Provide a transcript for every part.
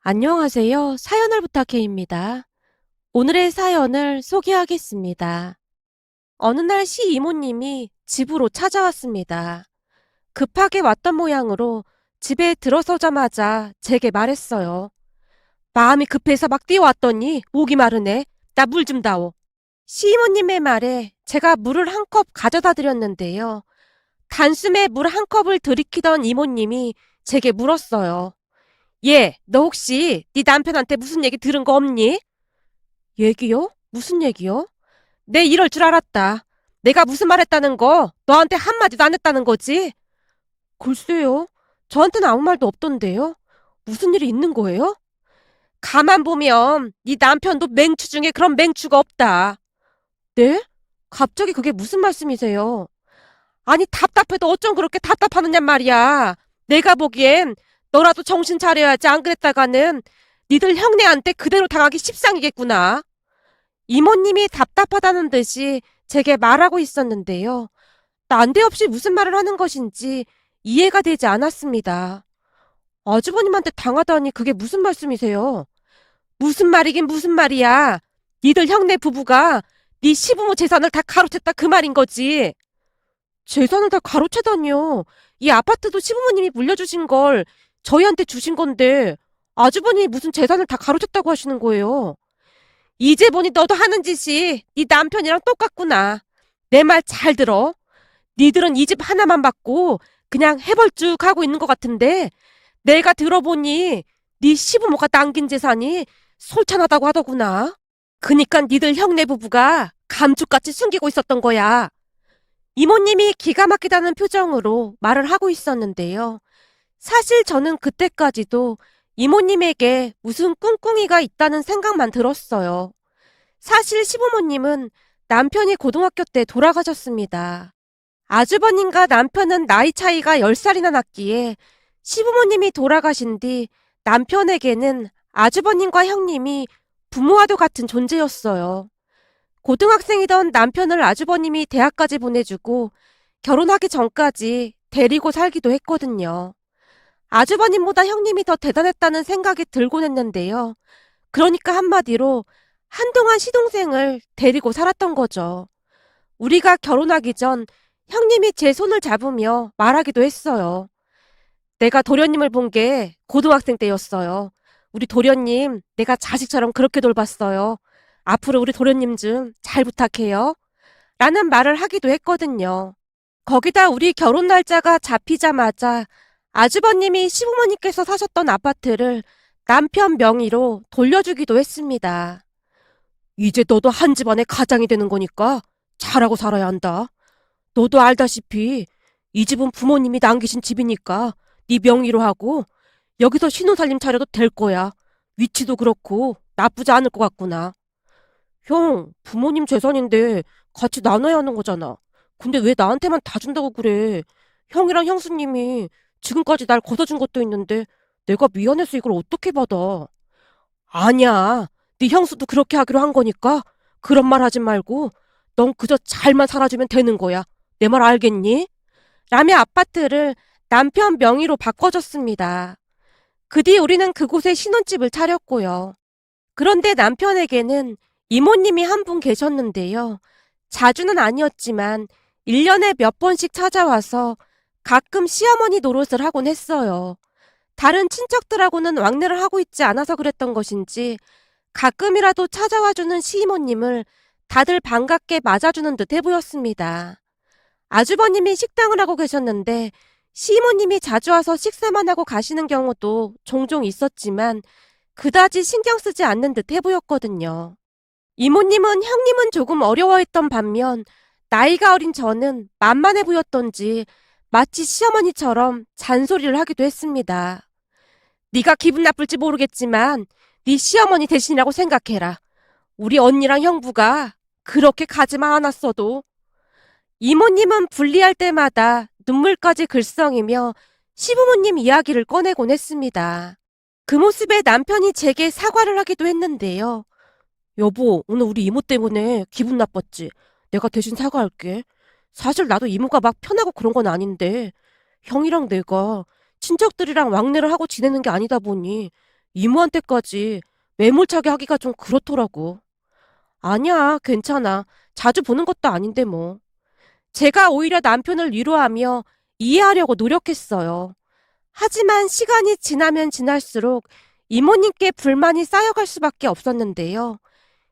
안녕하세요. 사연을 부탁해입니다. 오늘의 사연을 소개하겠습니다. 어느 날 시이모님이 집으로 찾아왔습니다. 급하게 왔던 모양으로 집에 들어서자마자 제게 말했어요. 마음이 급해서 막 뛰어왔더니 목이 마르네. 나 물 좀 다오. 시이모님의 말에 제가 물을 한 컵 가져다 드렸는데요. 단숨에 물 한 컵을 들이키던 이모님이 제게 물었어요. 얘, 너 혹시 네 남편한테 무슨 얘기 들은 거 없니? 얘기요? 무슨 얘기요? 내 이럴 줄 알았다. 내가 무슨 말 했다는 거 너한테 한마디도 안 했다는 거지? 글쎄요. 저한테는 아무 말도 없던데요. 무슨 일이 있는 거예요? 가만 보면 네 남편도 맹추 중에 그런 맹추가 없다. 네? 갑자기 그게 무슨 말씀이세요? 아니 답답해도 어쩜 그렇게 답답하느냔 말이야. 내가 보기엔 너라도 정신 차려야지 안 그랬다가는 니들 형네한테 그대로 당하기 십상이겠구나. 이모님이 답답하다는 듯이 제게 말하고 있었는데요. 난데없이 무슨 말을 하는 것인지 이해가 되지 않았습니다. 아주버님한테 당하다니 그게 무슨 말씀이세요? 무슨 말이긴 무슨 말이야. 니들 형네 부부가 네 시부모 재산을 다 가로챘다 그 말인 거지. 재산을 다 가로채다니요. 이 아파트도 시부모님이 물려주신 걸 저희한테 주신 건데 아주버님이 무슨 재산을 다 가로챘다고 하시는 거예요. 이제 보니 너도 하는 짓이 네 남편이랑 똑같구나. 내 말 잘 들어. 니들은 이 집 하나만 받고 그냥 해벌쭉 하고 있는 것 같은데 내가 들어보니 네 시부모가 남긴 재산이 솔찬하다고 하더구나. 그니까 니들 형네 부부가 감쪽같이 숨기고 있었던 거야. 이모님이 기가 막히다는 표정으로 말을 하고 있었는데요. 사실 저는 그때까지도 이모님에게 무슨 꿍꿍이가 있다는 생각만 들었어요. 사실 시부모님은 남편이 고등학교 때 돌아가셨습니다. 아주버님과 남편은 나이 차이가 10살이나 났기에 시부모님이 돌아가신 뒤 남편에게는 아주버님과 형님이 부모와도 같은 존재였어요. 고등학생이던 남편을 아주버님이 대학까지 보내주고 결혼하기 전까지 데리고 살기도 했거든요. 아주버님보다 형님이 더 대단했다는 생각이 들곤 했는데요. 그러니까 한마디로 한동안 시동생을 데리고 살았던 거죠. 우리가 결혼하기 전 형님이 제 손을 잡으며 말하기도 했어요. 내가 도련님을 본 게 고등학생 때였어요. 우리 도련님, 내가 자식처럼 그렇게 돌봤어요. 앞으로 우리 도련님 좀 잘 부탁해요. 라는 말을 하기도 했거든요. 거기다 우리 결혼 날짜가 잡히자마자 아주버님이 시부모님께서 사셨던 아파트를 남편 명의로 돌려주기도 했습니다. 이제 너도 한 집안의 가장이 되는 거니까 잘하고 살아야 한다. 너도 알다시피 이 집은 부모님이 남기신 집이니까 네 명의로 하고 여기서 신혼살림 차려도 될 거야. 위치도 그렇고 나쁘지 않을 것 같구나. 형, 부모님 재산인데 같이 나눠야 하는 거잖아. 근데 왜 나한테만 다 준다고 그래? 형이랑 형수님이 지금까지 날 걷어준 것도 있는데 내가 미안해서 이걸 어떻게 받아? 아니야. 네 형수도 그렇게 하기로 한 거니까 그런 말 하지 말고 넌 그저 잘만 살아주면 되는 거야. 내 말 알겠니? 라며 아파트를 남편 명의로 바꿔줬습니다. 그 뒤 우리는 그곳에 신혼집을 차렸고요. 그런데 남편에게는 이모님이 한 분 계셨는데요. 자주는 아니었지만 1년에 몇 번씩 찾아와서 가끔 시어머니 노릇을 하곤 했어요. 다른 친척들하고는 왕래를 하고 있지 않아서 그랬던 것인지 가끔이라도 찾아와주는 시이모님을 다들 반갑게 맞아주는 듯해 보였습니다. 아주버님이 식당을 하고 계셨는데 시이모님이 자주 와서 식사만 하고 가시는 경우도 종종 있었지만 그다지 신경 쓰지 않는 듯해 보였거든요. 이모님은 형님은 조금 어려워했던 반면 나이가 어린 저는 만만해 보였던지 마치 시어머니처럼 잔소리를 하기도 했습니다. 네가 기분 나쁠지 모르겠지만 네 시어머니 대신이라고 생각해라. 우리 언니랑 형부가 그렇게 가지만 않았어도. 이모님은 분리할 때마다 눈물까지 글썽이며 시부모님 이야기를 꺼내곤 했습니다. 그 모습에 남편이 제게 사과를 하기도 했는데요. 여보, 오늘 우리 이모 때문에 기분 나빴지? 내가 대신 사과할게. 사실 나도 이모가 막 편하고 그런 건 아닌데 형이랑 내가 친척들이랑 왕래를 하고 지내는 게 아니다 보니 이모한테까지 매몰차게 하기가 좀 그렇더라고. 아니야, 괜찮아. 자주 보는 것도 아닌데 뭐. 제가 오히려 남편을 위로하며 이해하려고 노력했어요. 하지만 시간이 지나면 지날수록 이모님께 불만이 쌓여갈 수밖에 없었는데요.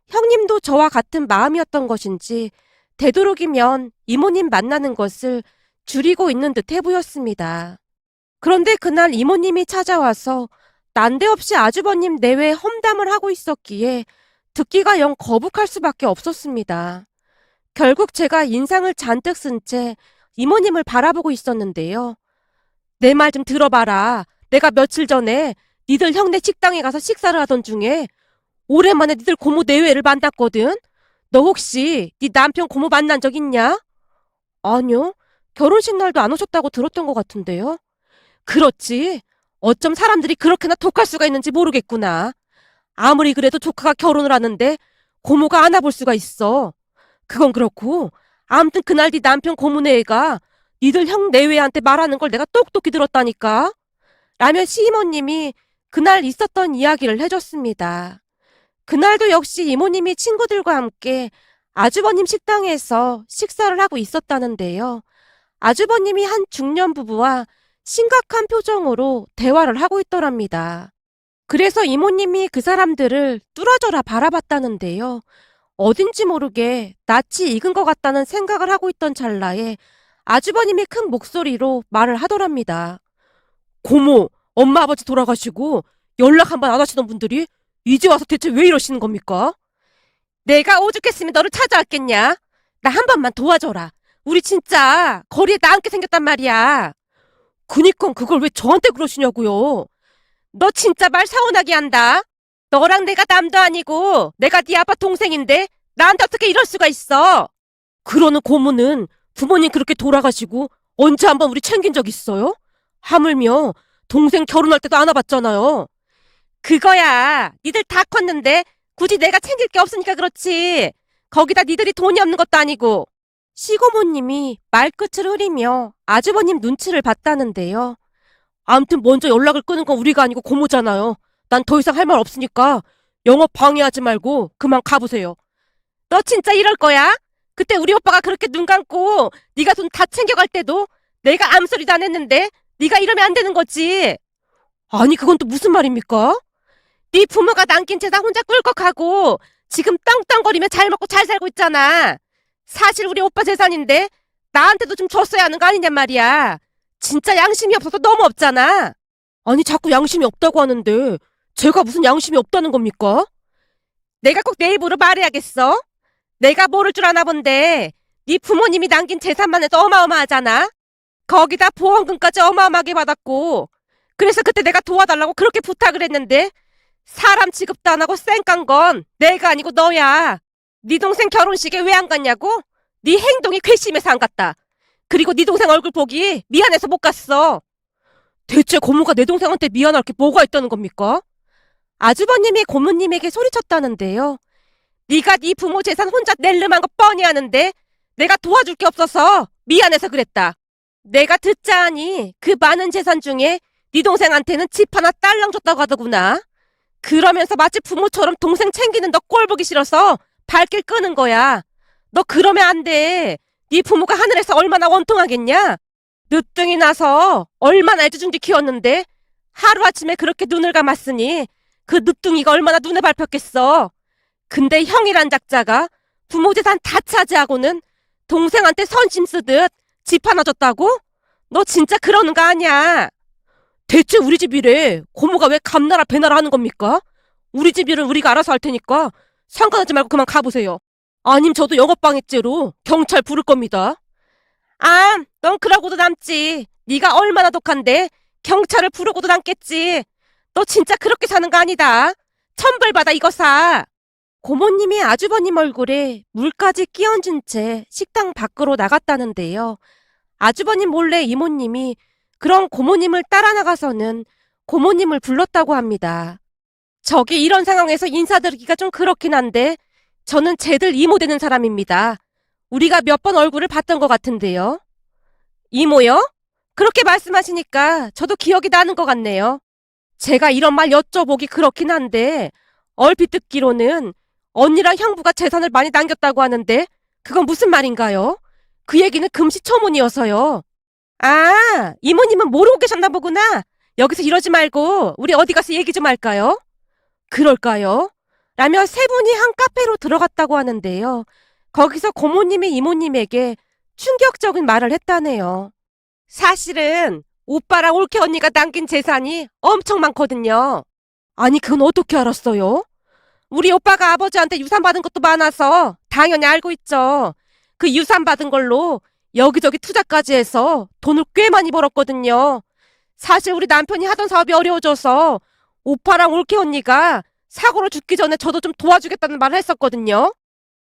형님도 저와 같은 마음이었던 것인지 되도록이면 이모님 만나는 것을 줄이고 있는 듯해 보였습니다. 그런데 그날 이모님이 찾아와서 난데없이 아주버님 내외 험담을 하고 있었기에 듣기가 영 거북할 수밖에 없었습니다. 결국 제가 인상을 잔뜩 쓴 채 이모님을 바라보고 있었는데요. 내 말 좀 들어봐라. 내가 며칠 전에 니들 형네 식당에 가서 식사를 하던 중에 오랜만에 니들 고모 내외를 만났거든. 너 혹시 네 남편 고모 만난 적 있냐? 아니요. 결혼식 날도 안 오셨다고 들었던 것 같은데요. 그렇지. 어쩜 사람들이 그렇게나 독할 수가 있는지 모르겠구나. 아무리 그래도 조카가 결혼을 하는데 고모가 안아볼 수가 있어. 그건 그렇고 아무튼 그날 네 남편 고모네 애가 니들 형 내외한테 말하는 걸 내가 똑똑히 들었다니까. 라며 시이모님이 그날 있었던 이야기를 해줬습니다. 그날도 역시 이모님이 친구들과 함께 아주버님 식당에서 식사를 하고 있었다는데요. 아주버님이 한 중년 부부와 심각한 표정으로 대화를 하고 있더랍니다. 그래서 이모님이 그 사람들을 뚫어져라 바라봤다는데요. 어딘지 모르게 낯이 익은 것 같다는 생각을 하고 있던 찰나에 아주버님이 큰 목소리로 말을 하더랍니다. 고모, 엄마 아버지 돌아가시고 연락 한번 안 하시던 분들이 이제 와서 대체 왜 이러시는 겁니까? 내가 오죽했으면 너를 찾아왔겠냐? 나 한 번만 도와줘라. 우리 진짜 거리에 나앉게 생겼단 말이야. 그니까 그걸 왜 저한테 그러시냐고요. 너 진짜 말 서운하게 한다. 너랑 내가 남도 아니고 내가 네 아빠 동생인데 나한테 어떻게 이럴 수가 있어? 그러는 고모는 부모님 그렇게 돌아가시고 언제 한번 우리 챙긴 적 있어요? 하물며 동생 결혼할 때도 안아봤잖아요. 그거야. 니들 다 컸는데 굳이 내가 챙길 게 없으니까 그렇지. 거기다 니들이 돈이 없는 것도 아니고. 시고모님이 말끝을 흐리며 아주버님 눈치를 봤다는데요. 아무튼 먼저 연락을 끊은 건 우리가 아니고 고모잖아요. 난 더 이상 할 말 없으니까 영업 방해하지 말고 그만 가보세요. 너 진짜 이럴 거야? 그때 우리 오빠가 그렇게 눈 감고 네가 돈 다 챙겨갈 때도 내가 아무 소리도 안 했는데 네가 이러면 안 되는 거지. 아니 그건 또 무슨 말입니까? 네 부모가 남긴 재산 혼자 꿀꺽하고 지금 떵떵거리며 잘 먹고 잘 살고 있잖아. 사실 우리 오빠 재산인데 나한테도 좀 줬어야 하는 거 아니냔 말이야. 진짜 양심이 없어서 너무 없잖아. 아니 자꾸 양심이 없다고 하는데 제가 무슨 양심이 없다는 겁니까? 내가 꼭 내 입으로 말해야겠어? 내가 모를 줄 아나 본데 네 부모님이 남긴 재산만 해도 어마어마하잖아. 거기다 보험금까지 어마어마하게 받았고 그래서 그때 내가 도와달라고 그렇게 부탁을 했는데 사람 취급도 안 하고 쌩깐 건 내가 아니고 너야. 네 동생 결혼식에 왜 안 갔냐고? 네 행동이 괘씸해서 안 갔다. 그리고 네 동생 얼굴 보기 미안해서 못 갔어. 대체 고모가 내 동생한테 미안할 게 뭐가 있다는 겁니까? 아주버님이 고모님에게 소리쳤다는데요. 네가 네 부모 재산 혼자 낼름한 거 뻔히 아는데 내가 도와줄 게 없어서 미안해서 그랬다. 내가 듣자 하니 그 많은 재산 중에 네 동생한테는 집 하나 딸랑 줬다고 하더구나. 그러면서 마치 부모처럼 동생 챙기는 너 꼴 보기 싫어서 발길 끄는 거야. 너 그러면 안 돼. 네 부모가 하늘에서 얼마나 원통하겠냐? 늦둥이 나서 얼마나 애지중지 키웠는데 하루아침에 그렇게 눈을 감았으니 그 늦둥이가 얼마나 눈에 밟혔겠어. 근데 형이란 작자가 부모 재산 다 차지하고는 동생한테 선심 쓰듯 집 하나 줬다고? 너 진짜 그러는 거 아니야. 대체 우리 집이래. 고모가 왜 감나라 배나라 하는 겁니까? 우리 집 일은 우리가 알아서 할 테니까 상관하지 말고 그만 가보세요. 아님 저도 영업방해죄로 경찰 부를 겁니다. 아, 넌 그러고도 남지. 네가 얼마나 독한데 경찰을 부르고도 남겠지. 너 진짜 그렇게 사는 거 아니다. 천벌받아 이거 사. 고모님이 아주버님 얼굴에 물까지 끼얹은 채 식당 밖으로 나갔다는데요. 아주버님 몰래 이모님이 그런 고모님을 따라 나가서는 고모님을 불렀다고 합니다. 저기 이런 상황에서 인사드리기가 좀 그렇긴 한데 저는 쟤들 이모 되는 사람입니다. 우리가 몇 번 얼굴을 봤던 것 같은데요. 이모요? 그렇게 말씀하시니까 저도 기억이 나는 것 같네요. 제가 이런 말 여쭤보기 그렇긴 한데 얼핏 듣기로는 언니랑 형부가 재산을 많이 남겼다고 하는데 그건 무슨 말인가요? 그 얘기는 금시초문이어서요. 아, 이모님은 모르고 계셨나 보구나. 여기서 이러지 말고 우리 어디 가서 얘기 좀 할까요? 그럴까요? 라며 세 분이 한 카페로 들어갔다고 하는데요. 거기서 고모님이 이모님에게 충격적인 말을 했다네요. 사실은 오빠랑 올케 언니가 남긴 재산이 엄청 많거든요. 아니, 그건 어떻게 알았어요? 우리 오빠가 아버지한테 유산 받은 것도 많아서 당연히 알고 있죠. 그 유산 받은 걸로 여기저기 투자까지 해서 돈을 꽤 많이 벌었거든요. 사실 우리 남편이 하던 사업이 어려워져서 오빠랑 올케 언니가 사고로 죽기 전에 저도 좀 도와주겠다는 말을 했었거든요.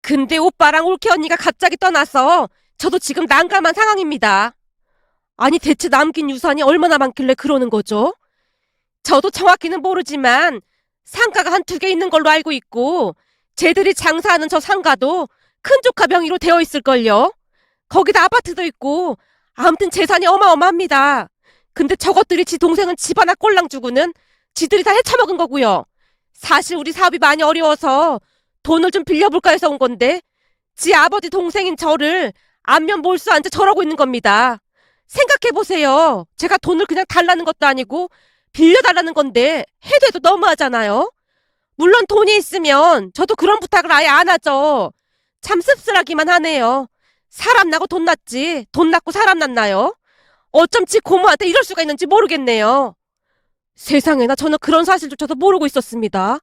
근데 오빠랑 올케 언니가 갑자기 떠나서 저도 지금 난감한 상황입니다. 아니, 대체 남긴 유산이 얼마나 많길래 그러는 거죠? 저도 정확히는 모르지만 상가가 한 두 개 있는 걸로 알고 있고 쟤들이 장사하는 저 상가도 큰 조카 명의로 되어 있을걸요. 거기다 아파트도 있고 아무튼 재산이 어마어마합니다. 근데 저것들이 지 동생은 집 하나 꼴랑 주고는 지들이 다 헤쳐먹은 거고요. 사실 우리 사업이 많이 어려워서 돈을 좀 빌려볼까 해서 온 건데 지 아버지 동생인 저를 안면 몰수한 채 저러고 있는 겁니다. 생각해보세요. 제가 돈을 그냥 달라는 것도 아니고 빌려달라는 건데 해도 해도 너무하잖아요. 물론 돈이 있으면 저도 그런 부탁을 아예 안 하죠. 참 씁쓸하기만 하네요. 사람 나고 돈 났지 돈 났고 사람 났나요? 어쩜 지 고모한테 이럴 수가 있는지 모르겠네요. 세상에나 저는 그런 사실조차도 모르고 있었습니다.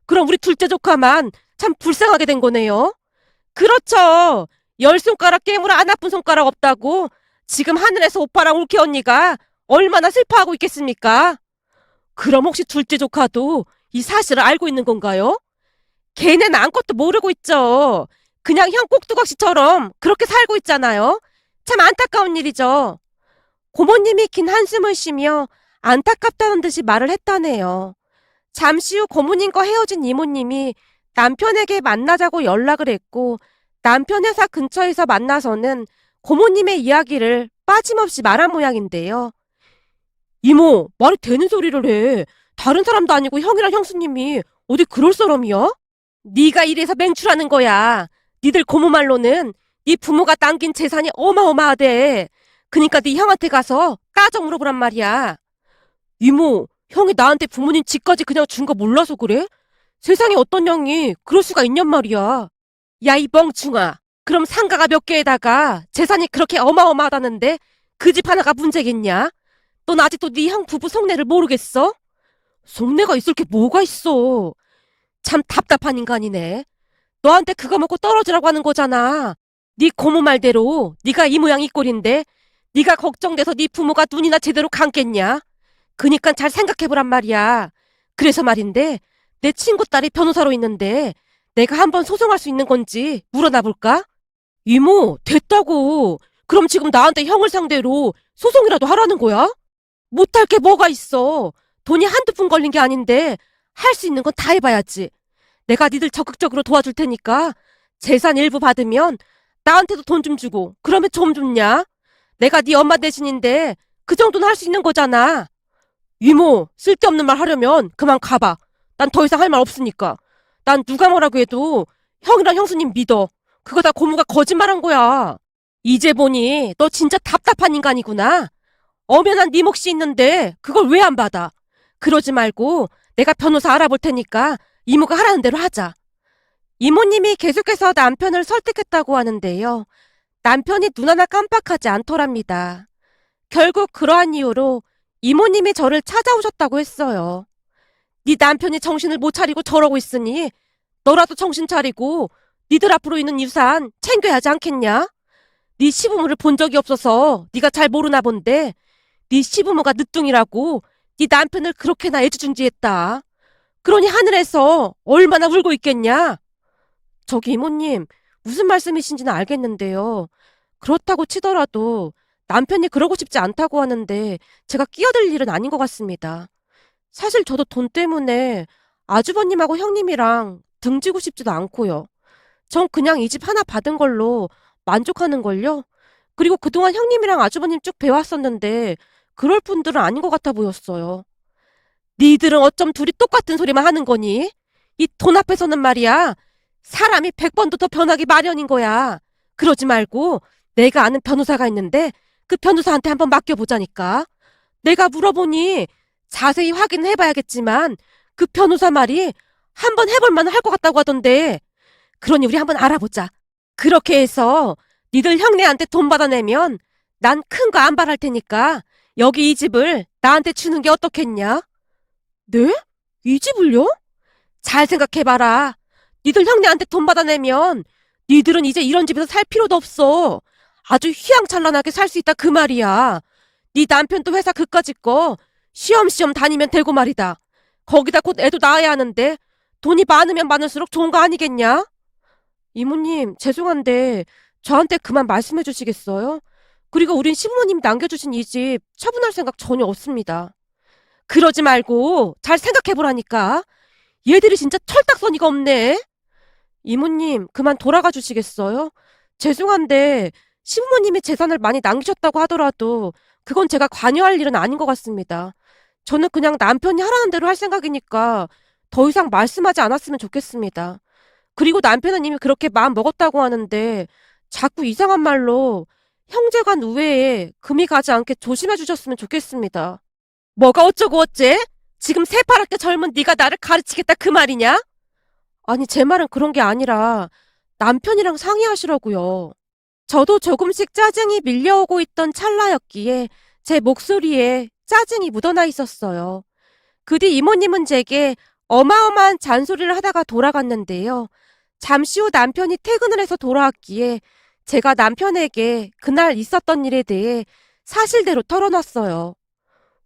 그럼 우리 둘째 조카만 참 불쌍하게 된 거네요. 그렇죠. 열 손가락 깨물어 안 아픈 손가락 없다고 지금 하늘에서 오빠랑 올케 언니가 얼마나 슬퍼하고 있겠습니까? 그럼 혹시 둘째 조카도 이 사실을 알고 있는 건가요? 걔는 아무것도 모르고 있죠. 그냥 형 꼭두각시처럼 그렇게 살고 있잖아요. 참 안타까운 일이죠. 고모님이 긴 한숨을 쉬며 안타깝다는 듯이 말을 했다네요. 잠시 후 고모님과 헤어진 이모님이 남편에게 만나자고 연락을 했고 남편 회사 근처에서 만나서는 고모님의 이야기를 빠짐없이 말한 모양인데요. 이모, 말이 되는 소리를 해. 다른 사람도 아니고 형이랑 형수님이 어디 그럴 사람이야? 네가 이래서 맹출하는 거야. 니들 고모 말로는 네 부모가 남긴 재산이 어마어마하대. 그니까 네 형한테 가서 따져 물어보란 말이야. 이모, 형이 나한테 부모님 집까지 그냥 준 거 몰라서 그래? 세상에 어떤 형이 그럴 수가 있냔 말이야. 야, 이 멍충아. 그럼 상가가 몇 개에다가 재산이 그렇게 어마어마하다는데 그 집 하나가 문제겠냐? 넌 아직도 네 형 부부 속내를 모르겠어? 속내가 있을 게 뭐가 있어. 참 답답한 인간이네. 너한테 그거 먹고 떨어지라고 하는 거잖아. 네 고모 말대로 네가 이 모양 이 꼴인데 네가 걱정돼서 네 부모가 눈이나 제대로 감겠냐? 그니까 잘 생각해보란 말이야. 그래서 말인데 내 친구 딸이 변호사로 있는데 내가 한번 소송할 수 있는 건지 물어나 볼까? 이모, 됐다고. 그럼 지금 나한테 형을 상대로 소송이라도 하라는 거야? 못할 게 뭐가 있어. 돈이 한두 푼 걸린 게 아닌데 할 수 있는 건 다 해봐야지. 내가 니들 적극적으로 도와줄 테니까 재산 일부 받으면 나한테도 돈 좀 주고 그러면 좀 좋냐? 내가 네 엄마 대신인데 그 정도는 할 수 있는 거잖아. 이모, 쓸데없는 말 하려면 그만 가봐. 난 더 이상 할 말 없으니까. 난 누가 뭐라고 해도 형이랑 형수님 믿어. 그거 다 고모가 거짓말한 거야. 이제 보니 너 진짜 답답한 인간이구나. 엄연한 네 몫이 있는데 그걸 왜 안 받아? 그러지 말고 내가 변호사 알아볼 테니까 이모가 하라는 대로 하자. 이모님이 계속해서 남편을 설득했다고 하는데요. 남편이 눈 하나 깜빡하지 않더랍니다. 결국 그러한 이유로 이모님이 저를 찾아오셨다고 했어요. 네 남편이 정신을 못 차리고 저러고 있으니 너라도 정신 차리고 니들 앞으로 있는 유산 챙겨야 하지 않겠냐? 네 시부모를 본 적이 없어서 네가 잘 모르나 본데 네 시부모가 늦둥이라고 네 남편을 그렇게나 애지중지했다. 그러니 하늘에서 얼마나 울고 있겠냐? 저기 이모님, 무슨 말씀이신지는 알겠는데요. 그렇다고 치더라도 남편이 그러고 싶지 않다고 하는데 제가 끼어들 일은 아닌 것 같습니다. 사실 저도 돈 때문에 아주버님하고 형님이랑 등지고 싶지도 않고요. 전 그냥 이 집 하나 받은 걸로 만족하는걸요. 그리고 그동안 형님이랑 아주버님 쭉 배웠었는데 그럴 분들은 아닌 것 같아 보였어요. 니들은 어쩜 둘이 똑같은 소리만 하는 거니? 이 돈 앞에서는 말이야. 사람이 100번도 더 변하기 마련인 거야. 그러지 말고 내가 아는 변호사가 있는데 그 변호사한테 한번 맡겨보자니까. 내가 물어보니 자세히 확인을 해봐야겠지만 그 변호사 말이 한번 해볼 만은 할 것 같다고 하던데. 그러니 우리 한번 알아보자. 그렇게 해서 니들 형네한테 돈 받아내면 난 큰 거 안 바랄 테니까 여기 이 집을 나한테 주는 게 어떻겠냐? 네? 이 집을요? 잘 생각해봐라. 니들 형네한테 돈 받아내면 니들은 이제 이런 집에서 살 필요도 없어. 아주 휘황찬란하게 살 수 있다 그 말이야. 네 남편도 회사 그까짓 거 쉬엄쉬엄 다니면 되고 말이다. 거기다 곧 애도 낳아야 하는데 돈이 많으면 많을수록 좋은 거 아니겠냐? 이모님, 죄송한데 저한테 그만 말씀해 주시겠어요? 그리고 우린 시부모님 남겨주신 이 집 처분할 생각 전혀 없습니다. 그러지 말고 잘 생각해보라니까. 얘들이 진짜 철딱서니가 없네. 이모님, 그만 돌아가 주시겠어요? 죄송한데 시부모님이 재산을 많이 남기셨다고 하더라도 그건 제가 관여할 일은 아닌 것 같습니다. 저는 그냥 남편이 하라는 대로 할 생각이니까 더 이상 말씀하지 않았으면 좋겠습니다. 그리고 남편은 이미 그렇게 마음 먹었다고 하는데 자꾸 이상한 말로 형제간 우애에 금이 가지 않게 조심해 주셨으면 좋겠습니다. 뭐가 어쩌고 어째? 지금 새파랗게 젊은 네가 나를 가르치겠다 그 말이냐? 아니, 제 말은 그런 게 아니라 남편이랑 상의하시라고요. 저도 조금씩 짜증이 밀려오고 있던 찰나였기에 제 목소리에 짜증이 묻어나 있었어요. 그 뒤 이모님은 제게 어마어마한 잔소리를 하다가 돌아갔는데요. 잠시 후 남편이 퇴근을 해서 돌아왔기에 제가 남편에게 그날 있었던 일에 대해 사실대로 털어놨어요.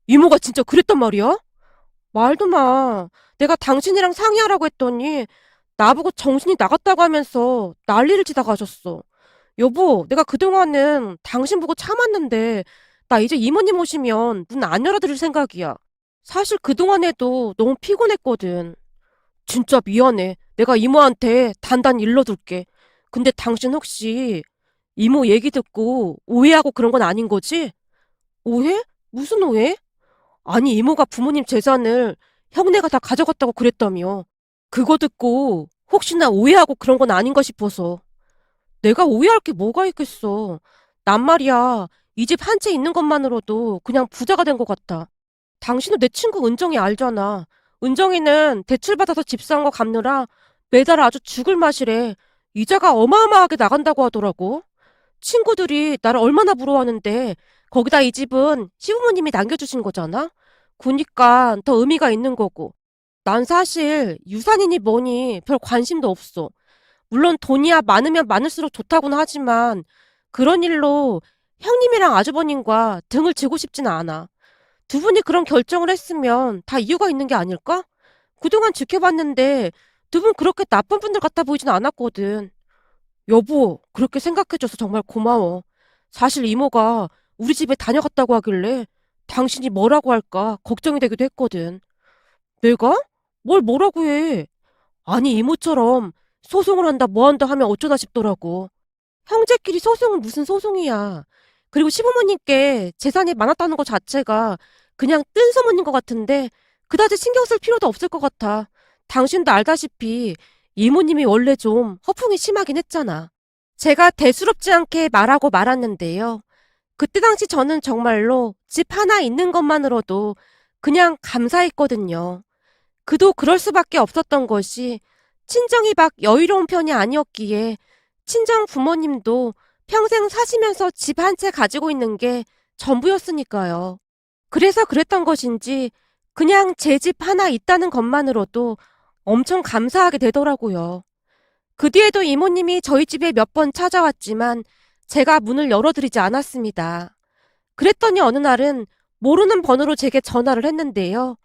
이모가 진짜 그랬단 말이야? 말도 마. 내가 당신이랑 상의하라고 했더니 나보고 정신이 나갔다고 하면서 난리를 치다 가셨어. 여보, 내가 그동안은 당신 보고 참았는데 나 이제 이모님 오시면 문 안 열어드릴 생각이야. 사실 그동안에도 너무 피곤했거든. 진짜 미안해. 내가 이모한테 단단히 일러둘게. 근데 당신 혹시 이모 얘기 듣고 오해하고 그런 건 아닌 거지? 오해? 무슨 오해? 아니, 이모가 부모님 재산을 형네가 다 가져갔다고 그랬다며. 그거 듣고 혹시나 오해하고 그런 건 아닌가 싶어서. 내가 오해할 게 뭐가 있겠어. 난 말이야, 이 집 한 채 있는 것만으로도 그냥 부자가 된 것 같아. 당신은 내 친구 은정이 알잖아. 은정이는 대출받아서 집 산 거 갚느라 매달 아주 죽을 맛이래. 이자가 어마어마하게 나간다고 하더라고. 친구들이 나를 얼마나 부러워하는데 거기다 이 집은 시부모님이 남겨주신 거잖아. 그니까 더 의미가 있는 거고. 난 사실 유산이니 뭐니 별 관심도 없어. 물론 돈이야 많으면 많을수록 좋다고는 하지만 그런 일로 형님이랑 아주버님과 등을 지고 싶지는 않아. 두 분이 그런 결정을 했으면 다 이유가 있는 게 아닐까? 그동안 지켜봤는데 두 분 그렇게 나쁜 분들 같아 보이진 않았거든. 여보, 그렇게 생각해줘서 정말 고마워. 사실 이모가 우리 집에 다녀갔다고 하길래 당신이 뭐라고 할까 걱정이 되기도 했거든. 내가? 뭘 뭐라고 해? 아니, 이모처럼 소송을 한다 뭐 한다 하면 어쩌나 싶더라고. 형제끼리 소송은 무슨 소송이야. 그리고 시부모님께 재산이 많았다는 것 자체가 그냥 뜬 소문인 것 같은데 그다지 신경 쓸 필요도 없을 것 같아. 당신도 알다시피 이모님이 원래 좀 허풍이 심하긴 했잖아. 제가 대수롭지 않게 말하고 말았는데요. 그때 당시 저는 정말로 집 하나 있는 것만으로도 그냥 감사했거든요. 그도 그럴 수밖에 없었던 것이 친정이 막 여유로운 편이 아니었기에 친정 부모님도 평생 사시면서 집 한 채 가지고 있는 게 전부였으니까요. 그래서 그랬던 것인지 그냥 제 집 하나 있다는 것만으로도 엄청 감사하게 되더라고요. 그 뒤에도 이모님이 저희 집에 몇 번 찾아왔지만 제가 문을 열어드리지 않았습니다. 그랬더니 어느 날은 모르는 번호로 제게 전화를 했는데요.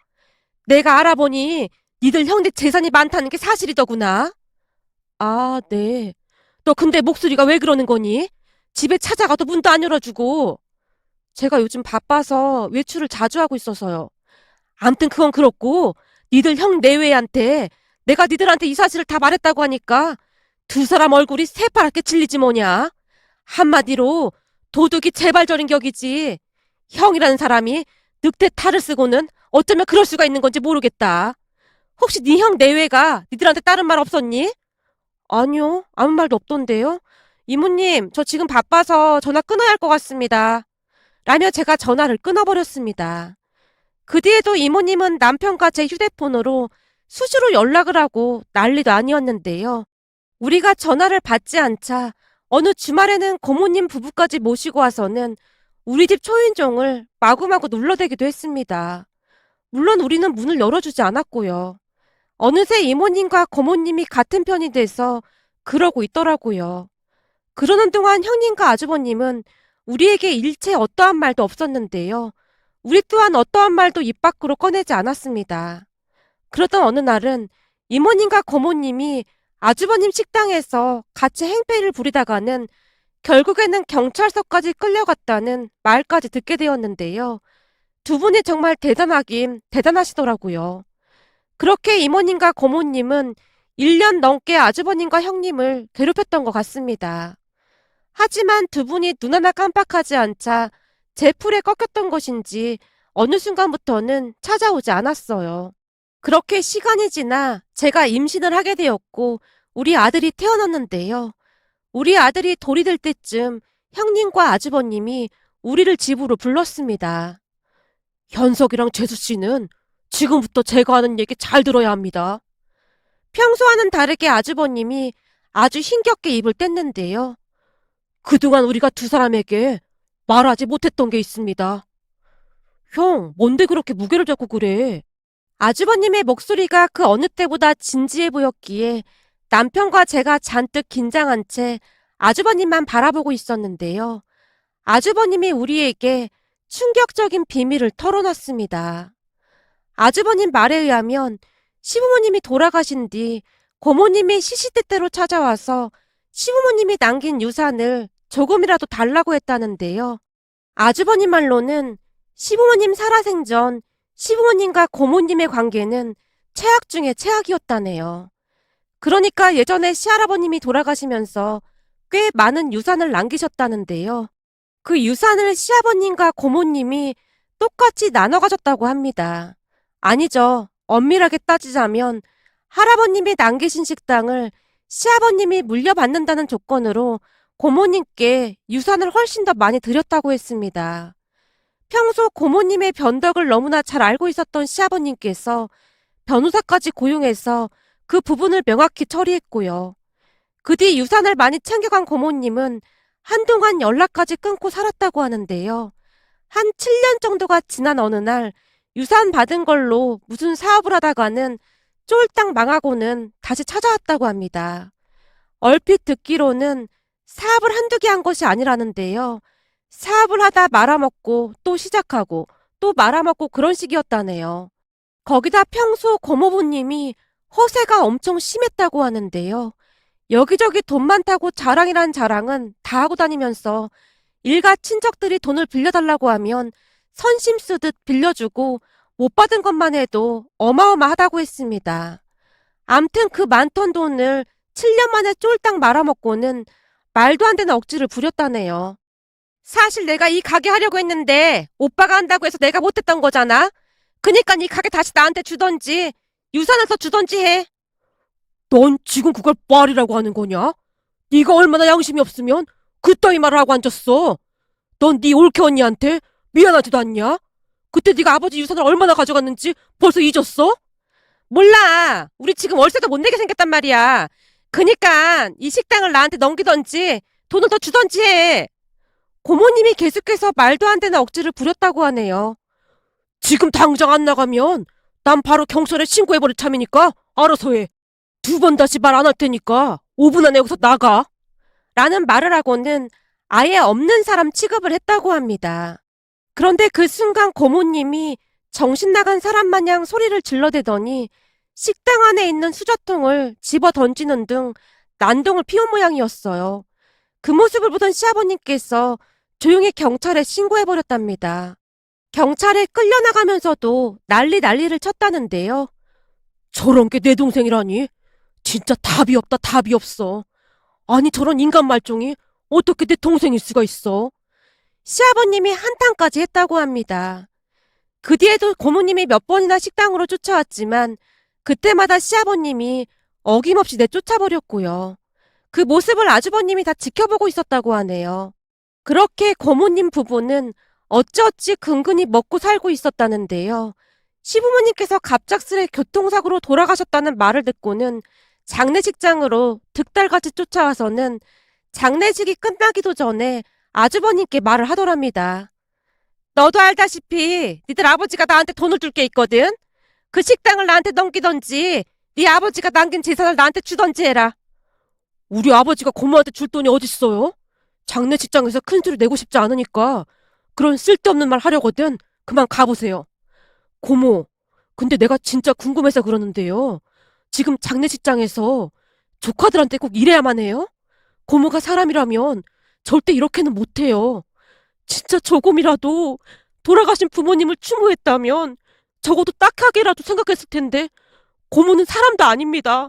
내가 알아보니 니들 형제 재산이 많다는 게 사실이더구나. 아, 네. 너 근데 목소리가 왜 그러는 거니? 집에 찾아가도 문도 안 열어주고. 제가 요즘 바빠서 외출을 자주 하고 있어서요. 암튼 그건 그렇고 니들 형 내외한테 내가 니들한테 이 사실을 다 말했다고 하니까 두 사람 얼굴이 새파랗게 질리지 뭐냐. 한마디로 도둑이 재발절인 격이지. 형이라는 사람이 늑대 탈을 쓰고는 어쩌면 그럴 수가 있는 건지 모르겠다. 혹시 네 형 내외가 니들한테 다른 말 없었니? 아니요, 아무 말도 없던데요. 이모님, 저 지금 바빠서 전화 끊어야 할 것 같습니다. 라며 제가 전화를 끊어버렸습니다. 그 뒤에도 이모님은 남편과 제 휴대폰으로 수시로 연락을 하고 난리도 아니었는데요. 우리가 전화를 받지 않자 어느 주말에는 고모님 부부까지 모시고 와서는 우리 집 초인종을 마구마구 눌러대기도 했습니다. 물론 우리는 문을 열어주지 않았고요. 어느새 이모님과 고모님이 같은 편이 돼서 그러고 있더라고요. 그러는 동안 형님과 아주버님은 우리에게 일체 어떠한 말도 없었는데요. 우리 또한 어떠한 말도 입 밖으로 꺼내지 않았습니다. 그러던 어느 날은 이모님과 고모님이 아주버님 식당에서 같이 행패를 부리다가는 결국에는 경찰서까지 끌려갔다는 말까지 듣게 되었는데요. 두 분이 정말 대단하긴 대단하시더라고요. 그렇게 이모님과 고모님은 1년 넘게 아주버님과 형님을 괴롭혔던 것 같습니다. 하지만 두 분이 눈 하나 깜빡하지 않자 제 풀에 꺾였던 것인지 어느 순간부터는 찾아오지 않았어요. 그렇게 시간이 지나 제가 임신을 하게 되었고 우리 아들이 태어났는데요. 우리 아들이 돌이 될 때쯤 형님과 아주버님이 우리를 집으로 불렀습니다. 현석이랑 재수씨는 지금부터 제가 하는 얘기 잘 들어야 합니다. 평소와는 다르게 아주버님이 아주 힘겹게 입을 뗐는데요. 그동안 우리가 두 사람에게 말하지 못했던 게 있습니다. 형, 뭔데 그렇게 무게를 잡고 그래? 아주버님의 목소리가 그 어느 때보다 진지해 보였기에 남편과 제가 잔뜩 긴장한 채 아주버님만 바라보고 있었는데요. 아주버님이 우리에게 충격적인 비밀을 털어놨습니다. 아주버님 말에 의하면 시부모님이 돌아가신 뒤 고모님이 시시때때로 찾아와서 시부모님이 남긴 유산을 조금이라도 달라고 했다는데요. 아주버님 말로는 시부모님 살아생전 시부모님과 고모님의 관계는 최악 중에 최악이었다네요. 그러니까 예전에 시할아버님이 돌아가시면서 꽤 많은 유산을 남기셨다는데요. 그 유산을 시아버님과 고모님이 똑같이 나눠 가졌다고 합니다. 아니죠. 엄밀하게 따지자면 할아버님이 남기신 식당을 시아버님이 물려받는다는 조건으로 고모님께 유산을 훨씬 더 많이 드렸다고 했습니다. 평소 고모님의 변덕을 너무나 잘 알고 있었던 시아버님께서 변호사까지 고용해서 그 부분을 명확히 처리했고요. 그 뒤 유산을 많이 챙겨간 고모님은 한동안 연락까지 끊고 살았다고 하는데요. 한 7년 정도가 지난 어느 날 유산 받은 걸로 무슨 사업을 하다가는 쫄딱 망하고는 다시 찾아왔다고 합니다. 얼핏 듣기로는 사업을 한두 개 한 것이 아니라는데요. 사업을 하다 말아먹고 또 시작하고 또 말아먹고 그런 식이었다네요. 거기다 평소 고모부님이 허세가 엄청 심했다고 하는데요. 여기저기 돈 많다고 자랑이란 자랑은 다 하고 다니면서 일가 친척들이 돈을 빌려달라고 하면 선심 쓰듯 빌려주고 못 받은 것만 해도 어마어마하다고 했습니다. 암튼 그 많던 돈을 7년 만에 쫄딱 말아먹고는 말도 안 되는 억지를 부렸다네요. 사실 내가 이 가게 하려고 했는데 오빠가 한다고 해서 내가 못했던 거잖아. 그니까 이 가게 다시 나한테 주던지 유산을 더 주던지 해. 넌 지금 그걸 말이라고 하는 거냐? 네가 얼마나 양심이 없으면 그따위 말을 하고 앉았어. 넌 네 올케 언니한테 미안하지도 않냐? 그때 네가 아버지 유산을 얼마나 가져갔는지 벌써 잊었어? 몰라. 우리 지금 월세도 못 내게 생겼단 말이야. 그니까 이 식당을 나한테 넘기던지 돈을 더 주던지 해. 고모님이 계속해서 말도 안 되는 억지를 부렸다고 하네요. 지금 당장 안 나가면 난 바로 경찰에 신고해버릴 참이니까 알아서 해. 2번 다시 말 안 할 테니까 5분 안에 여기서 나가. 라는 말을 하고는 아예 없는 사람 취급을 했다고 합니다. 그런데 그 순간 고모님이 정신 나간 사람 마냥 소리를 질러대더니 식당 안에 있는 수저통을 집어 던지는 등 난동을 피운 모양이었어요. 그 모습을 보던 시아버님께서 조용히 경찰에 신고해버렸답니다. 경찰에 끌려나가면서도 난리를 쳤다는데요. 저런 게 내 동생이라니? 진짜 답이 없다, 답이 없어. 아니, 저런 인간 말종이 어떻게 내 동생일 수가 있어? 시아버님이 한탄까지 했다고 합니다. 그 뒤에도 고모님이 몇 번이나 식당으로 쫓아왔지만 그때마다 시아버님이 어김없이 내쫓아버렸고요. 그 모습을 아주버님이 다 지켜보고 있었다고 하네요. 그렇게 고모님 부부는 어찌어찌 근근히 먹고 살고 있었다는데요. 시부모님께서 갑작스레 교통사고로 돌아가셨다는 말을 듣고는 장례식장으로 득달같이 쫓아와서는 장례식이 끝나기도 전에 아주버님께 말을 하더랍니다. 너도 알다시피 니들 아버지가 나한테 돈을 줄 게 있거든. 그 식당을 나한테 넘기던지 네 아버지가 남긴 재산을 나한테 주던지 해라. 우리 아버지가 고모한테 줄 돈이 어딨어요? 장례식장에서 큰 소리 내고 싶지 않으니까 그런 쓸데없는 말 하려거든. 그만 가보세요. 고모, 근데 내가 진짜 궁금해서 그러는데요. 지금 장례식장에서 조카들한테 꼭 이래야만 해요? 고모가 사람이라면 절대 이렇게는 못해요. 진짜 조금이라도 돌아가신 부모님을 추모했다면 적어도 딱하게라도 생각했을 텐데 고모는 사람도 아닙니다.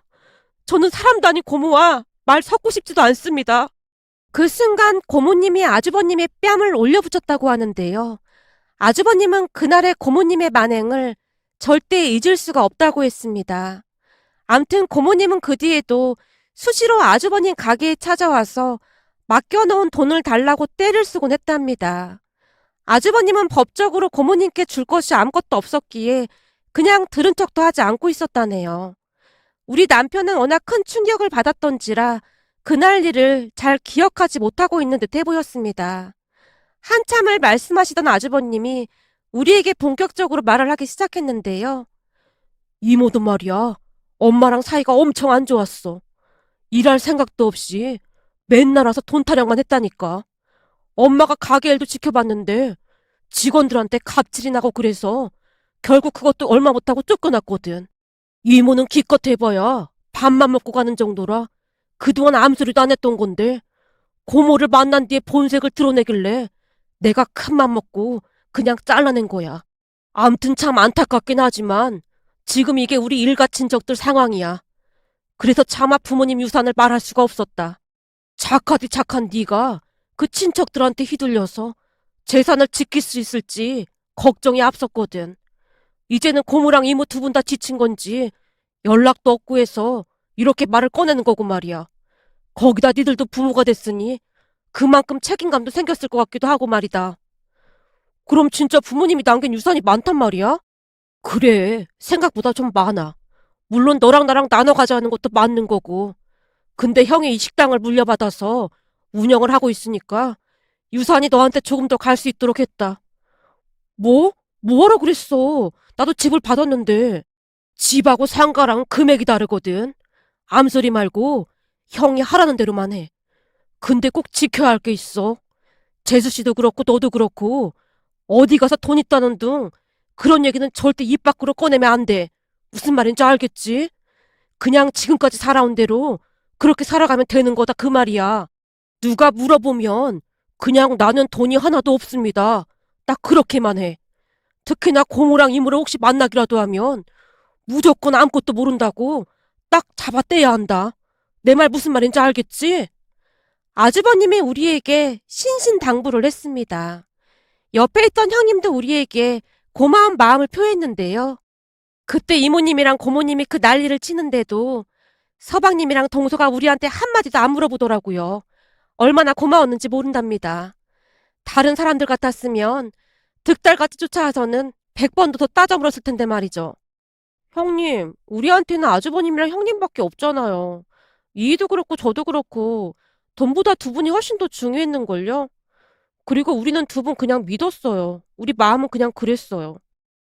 저는 사람도 아닌 고모와 말 섞고 싶지도 않습니다. 그 순간 고모님이 아주버님의 뺨을 올려붙였다고 하는데요. 아주버님은 그날의 고모님의 만행을 절대 잊을 수가 없다고 했습니다. 암튼 고모님은 그 뒤에도 수시로 아주버님 가게에 찾아와서 맡겨놓은 돈을 달라고 떼를 쓰곤 했답니다. 아주버님은 법적으로 고모님께 줄 것이 아무것도 없었기에 그냥 들은 척도 하지 않고 있었다네요. 우리 남편은 워낙 큰 충격을 받았던지라 그날 일을 잘 기억하지 못하고 있는 듯해 보였습니다. 한참을 말씀하시던 아주버님이 우리에게 본격적으로 말을 하기 시작했는데요. 이모도 말이야. 엄마랑 사이가 엄청 안 좋았어. 일할 생각도 없이 맨날 와서 돈 타령만 했다니까. 엄마가 가게 일도 지켜봤는데 직원들한테 갑질이 나고 그래서 결국 그것도 얼마 못하고 쫓겨났거든. 이모는 기껏 해봐야 밥만 먹고 가는 정도라 그동안 아무 소리도 안 했던 건데 고모를 만난 뒤에 본색을 드러내길래 내가 큰맘 먹고 그냥 잘라낸 거야. 암튼 참 안타깝긴 하지만 지금 이게 우리 일가 친척들 상황이야. 그래서 차마 부모님 유산을 말할 수가 없었다. 착하디 착한 네가 그 친척들한테 휘둘려서 재산을 지킬 수 있을지 걱정이 앞섰거든. 이제는 고모랑 이모 두 분 다 지친 건지 연락도 없고 해서 이렇게 말을 꺼내는 거고 말이야. 거기다 니들도 부모가 됐으니 그만큼 책임감도 생겼을 것 같기도 하고 말이다. 그럼 진짜 부모님이 남긴 유산이 많단 말이야? 그래, 생각보다 좀 많아. 물론 너랑 나랑 나눠 가자는 것도 맞는 거고. 근데 형이 이 식당을 물려받아서 운영을 하고 있으니까 유산이 너한테 조금 더 갈 수 있도록 했다. 뭐? 뭐하러 그랬어? 나도 집을 받았는데. 집하고 상가랑 금액이 다르거든. 암소리 말고 형이 하라는 대로만 해. 근데 꼭 지켜야 할 게 있어. 재수 씨도 그렇고 너도 그렇고 어디 가서 돈 있다는 둥 그런 얘기는 절대 입 밖으로 꺼내면 안 돼. 무슨 말인지 알겠지? 그냥 지금까지 살아온 대로 그렇게 살아가면 되는 거다 그 말이야. 누가 물어보면 그냥 나는 돈이 하나도 없습니다. 딱 그렇게만 해. 특히나 고모랑 이모를 혹시 만나기라도 하면 무조건 아무것도 모른다고 딱 잡아떼야 한다. 내 말 무슨 말인지 알겠지? 아주버님이 우리에게 신신당부를 했습니다. 옆에 있던 형님도 우리에게 고마운 마음을 표했는데요. 그때 이모님이랑 고모님이 그 난리를 치는데도 서방님이랑 동서가 우리한테 한마디도 안 물어보더라고요. 얼마나 고마웠는지 모른답니다. 다른 사람들 같았으면 득달같이 쫓아와서는 100번도 더 따져 물었을 텐데 말이죠. 형님, 우리한테는 아주버님이랑 형님밖에 없잖아요. 이도 그렇고 저도 그렇고 돈보다 두 분이 훨씬 더 중요했는걸요? 그리고 우리는 두 분 그냥 믿었어요. 우리 마음은 그냥 그랬어요.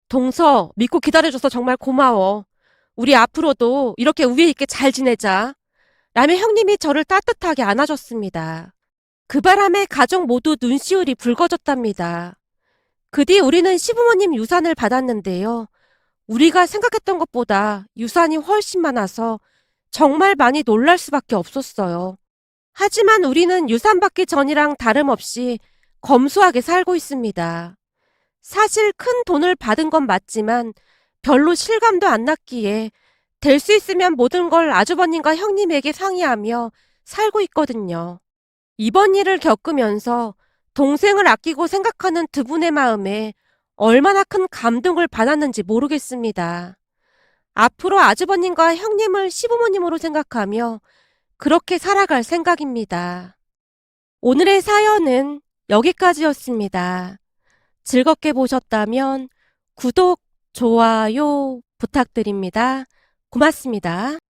동서, 믿고 기다려줘서 정말 고마워. 우리 앞으로도 이렇게 우애 있게 잘 지내자. 라며 형님이 저를 따뜻하게 안아줬습니다. 그 바람에 가족 모두 눈시울이 붉어졌답니다. 그 뒤 우리는 시부모님 유산을 받았는데요. 우리가 생각했던 것보다 유산이 훨씬 많아서 정말 많이 놀랄 수밖에 없었어요. 하지만 우리는 유산 받기 전이랑 다름없이 검소하게 살고 있습니다. 사실 큰 돈을 받은 건 맞지만 별로 실감도 안 났기에 될 수 있으면 모든 걸 아주버님과 형님에게 상의하며 살고 있거든요. 이번 일을 겪으면서 동생을 아끼고 생각하는 두 분의 마음에 얼마나 큰 감동을 받았는지 모르겠습니다. 앞으로 아주버님과 형님을 시부모님으로 생각하며 그렇게 살아갈 생각입니다. 오늘의 사연은 여기까지였습니다. 즐겁게 보셨다면 구독, 좋아요 부탁드립니다. 고맙습니다.